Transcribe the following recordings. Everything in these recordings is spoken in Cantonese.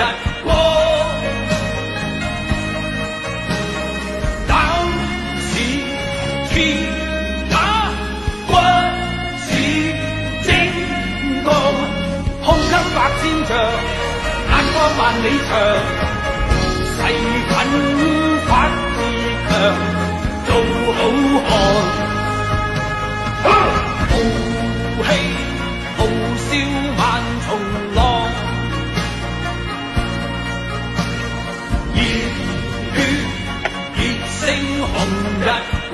日光。膽似鐵打，骨似精鋼，胸襟百千丈，眼光萬里長，誓奮發自強，做好漢。豪氣豪笑萬重浪，熱血熱勝紅日光。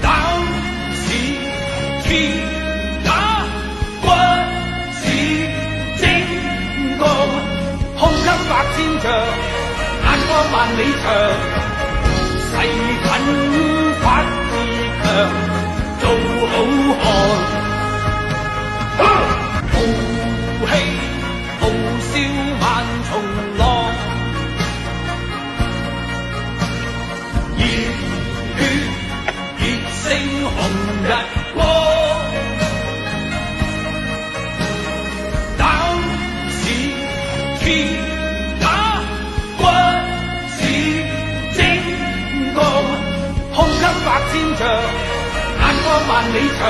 膽似鐵打，骨似精鋼，胸襟百千丈，眼光萬里長，誓奮發自強，做好漢。豪氣豪笑萬重浪，熱血熱勝紅日光。膽似鐵打，骨似精鋼，胸襟百千丈，眼光萬里長，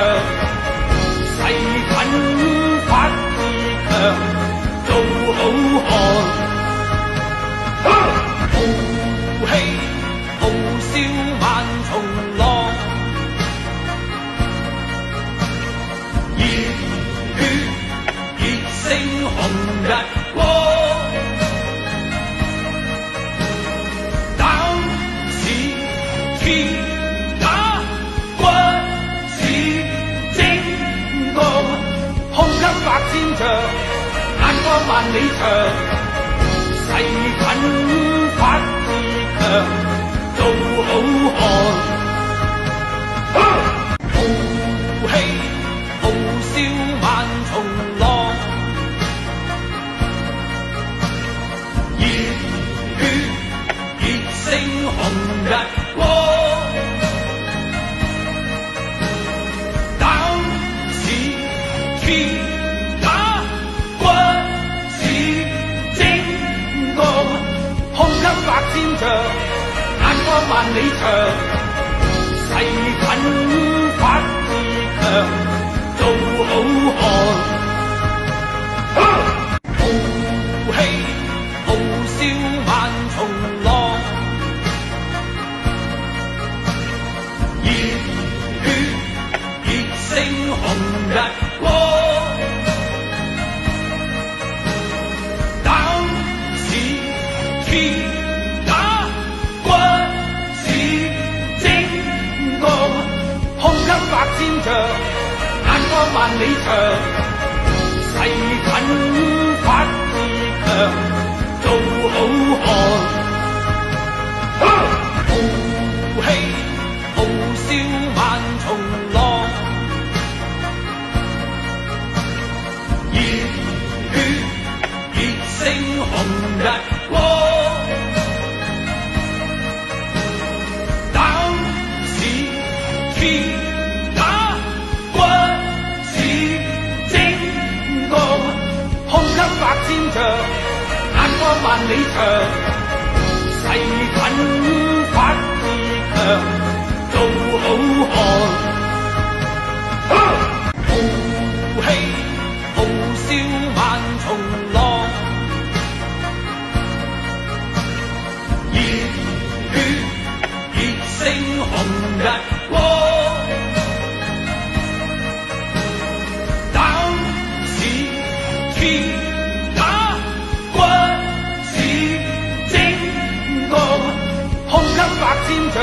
誓奮發自強，做好漢。豪氣豪笑萬重浪，熱血熱勝紅日光。膽似鐵打，骨似精鋼，胸襟百千丈，眼光萬里長，誓奮發自強，做好漢。豪氣豪笑萬重浪，熱血熱勝紅日光。膽似鐵打，骨似精鋼，胸襟百千丈，眼光萬里長，誓奮發自強，做好漢。豪氣豪笑萬重浪，熱血熱勝紅日光。膽似鐵打，骨似精鋼，胸襟百千丈，眼光萬里長，誓奮發自強，做好漢。豪氣豪笑萬重浪，熱血熱勝紅日光。膽似鐵打，骨似精鋼，胸襟百千丈，眼光萬里長，誓奮發自強，做好漢。豪氣豪笑萬重浪，熱血熱勝紅日光。膽似鐵打，骨似精鋼，胸襟百千丈，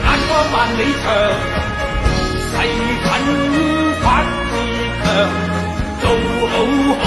眼光萬里長，誓奮發自強，做好漢。